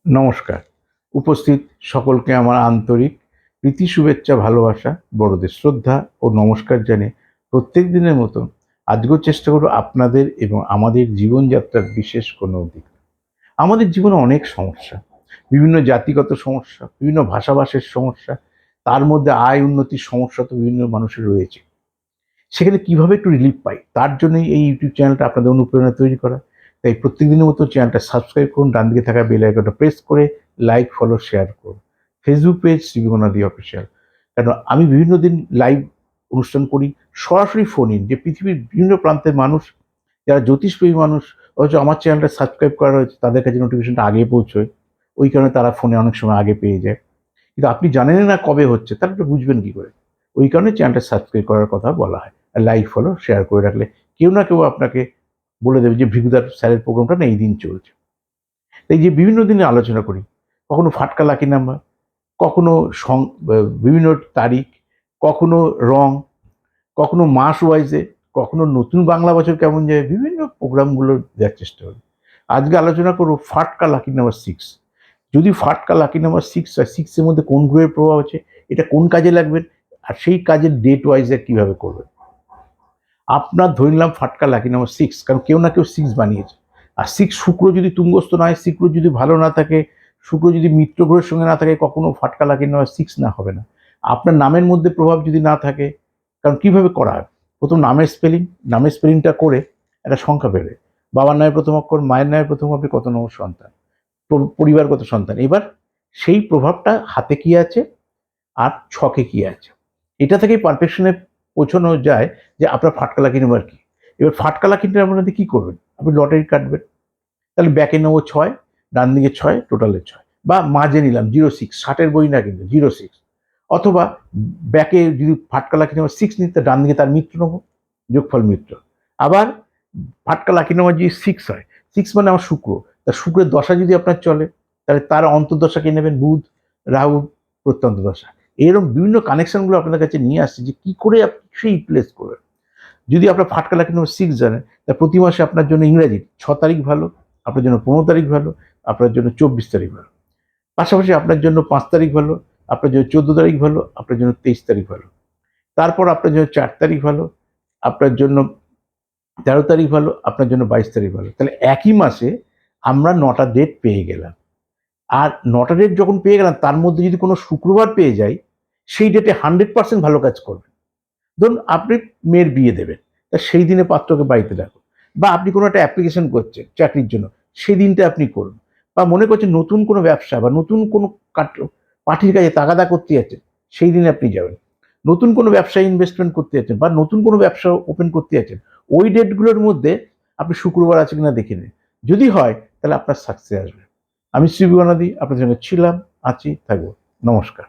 নমস্কার। উপস্থিত সকলকে আমার আন্তরিক প্রীতি, শুভেচ্ছা, ভালোবাসা, বড়দের শ্রদ্ধা ও নমস্কার জানিয়ে প্রত্যেক দিনের মতো আজকেও চেষ্টা করব আপনাদের এবং আমাদের জীবনযাত্রার বিশেষ কোনো দিক। আমাদের জীবনে অনেক সমস্যা, বিভিন্ন জাতিগত সমস্যা, বিভিন্ন ভাষাভাষীর সমস্যা, তার মধ্যে আয় উন্নতির সমস্যা তো বিভিন্ন মানুষের রয়েছে। সেখানে কিভাবে একটু রিলিফ পাই, তার জন্যই এই ইউটিউব চ্যানেলটা আপনাদের অনুপ্রেরণা তৈরি করা। তাই প্রত্যেক দিনের মতো চ্যানেলটা সাবস্ক্রাইব করুন, ডান দিকে থাকা বেল আইকনটা প্রেস করে লাইক, ফলো, শেয়ার করুন। ফেসবুক পেজ শিবগণাদি অফিসিয়াল। কারণ আমি বিভিন্ন দিন লাইভ অনুষ্ঠান করি, সরাসরি ফোন ইন, যে পৃথিবীর বিভিন্ন প্রান্তের মানুষ যারা জ্যোতিষপ্রেমী মানুষ, অথচ আমার চ্যানেলটা সাবস্ক্রাইব করা হয়েছে, তাদের কাছে নোটিফিকেশনটা আগে পৌঁছয়। ওই কারণে তারা ফোনে অনেক সময় আগে পেয়ে যায়। কিন্তু আপনি জানেন না কবে হচ্ছে, তাহলে তো বুঝবেন কি করে? ওই কারণে চ্যানেলটা সাবস্ক্রাইব করার কথা বলা হয়। আর লাইক, ফলো, শেয়ার করে রাখলে কেউ না কেউ আপনাকে বলে দেবে যে ভৃগুদার স্যারের প্রোগ্রামটা না এই দিন চলছে। এই যে বিভিন্ন দিনে আলোচনা করি, কখনো ফাটকা লাকি নাম্বার, কখনো বিভিন্ন তারিখ, কখনো রং, কখনো মাস ওয়াইজে, কখনো নতুন বাংলা বছর কেমন যায়, বিভিন্ন প্রোগ্রামগুলো দেওয়ার চেষ্টা করি। আজকে আলোচনা করব ফাটকা লাকি নাম্বার 6। যদি ফাটকা লাকি নাম্বার 6 হয়, 6 এর মধ্যে কোন গ্রহের প্রভাব আছে, এটা কোন কাজে লাগবে, আর সেই কাজের ডেট ওয়াইজে কিভাবে করবেন। আপনার ধরে নিলাম ফাটকা লাকি নাম্বার 6, কারণ কেউ না কেউ 6 বানিয়েছে। আর 6 শুক্র যদি তুঙ্গস্থ না হয়, শুক্র যদি ভালো না থাকে, শুক্র যদি মিত্র গ্রহের সঙ্গে না থাকে, কখনো ফাটকা লাকি নাম্বার 6 না হবে না। আপনার নামের মধ্যে প্রভাব যদি না থাকে, কারণ কিভাবে করা হয়, প্রথম নামের স্পেলিংটা করে একটা সংখ্যা বেরোয়। বাবার নামের প্রথম অক্ষর, মায়ের নামের প্রথম অক্ষর, কত নম্বর সন্তান, পরিবারগত সন্তান। এবার সেই প্রভাবটা হাতে কি আছে আর ছকে কি আছে, এটা থেকেই পারফেকশনে পৌঁছানো যায় যে আপনার ফাটকা লাকি নাম্বার কি। এবার ফাটকা লাকি নাম্বার কি করবেন, আপনি লটারি কাটবেন। তাহলে ব্যাকে নেবো 6, ডান দিকে 6, টোটালে 6, বা মাঝে নিলাম 06, 60-এর বই না কিন্তু 06। অথবা ব্যাকে যদি ফাটকা লাকি নাম্বার 6 নিতে, ডান দিকে তার মিত্র নেবো, যোগফল মিত্র। আবার ফাটকা লাকি নাম্বার যদি 6 হয়, 6 মানে আমার শুক্র, তা শুক্রের দশা যদি আপনার চলে, তাহলে তার অন্তর্দশা কে নেবেন, বুধ, রাহু, প্রত্যন্ত দশা। এরকম বিভিন্ন কানেকশনগুলো আপনাদের কাছে নিয়ে আসছে যে কি করে আপনি সেই প্লেস করবেন। যদি আপনার ফাটকা লাকি নাম্বার 6 জানেন, তা প্রতি মাসে আপনার জন্য ইংরাজি 6 তারিখ ভালো, আপনার জন্য 15 তারিখ ভালো, আপনার জন্য 24 তারিখ ভালো। পাশাপাশি আপনার জন্য 5 তারিখ ভালো, আপনার জন্য 14 তারিখ ভালো, আপনার জন্য 23 তারিখ ভালো। তারপর আপনার জন্য 4 তারিখ ভালো, আপনার জন্য 13 তারিখ ভালো, আপনার জন্য 22 তারিখ ভালো। তাহলে একই মাসে আমরা 9টা ডেট পেয়ে গেলাম। আর 9টা ডেট যখন পেয়ে গেলাম, তার মধ্যে যদি কোনো শুক্রবার পেয়ে যাই, সেই ডেটে 100% ভালো কাজ করবে। ধরুন আপনি মেয়ের বিয়ে দেবেন, তা সেই দিনে পাত্রকে বাড়িতে ডাকুন। বা আপনি কোনো একটা অ্যাপ্লিকেশন করছেন চাকরির জন্য, সেই দিনটা আপনি করুন। বা মনে করছেন নতুন কোনো ব্যবসা বা নতুন কোনো পার্টির কাজে তাগাদা করতে যাচ্ছেন, সেই দিনে আপনি যাবেন। নতুন কোনো ব্যবসায় ইনভেস্টমেন্ট করতে যাচ্ছেন বা নতুন কোনো ব্যবসা ওপেন করতে যাচ্ছেন, ওই ডেটগুলোর মধ্যে আপনি শুক্রবার আছে কিনা দেখে নিন। যদি হয় তাহলে আপনার সাকসেস আসবে। আমি শিবগণাদি আপনাদের সঙ্গে ছিলাম, আছি, থাকবো। নমস্কার।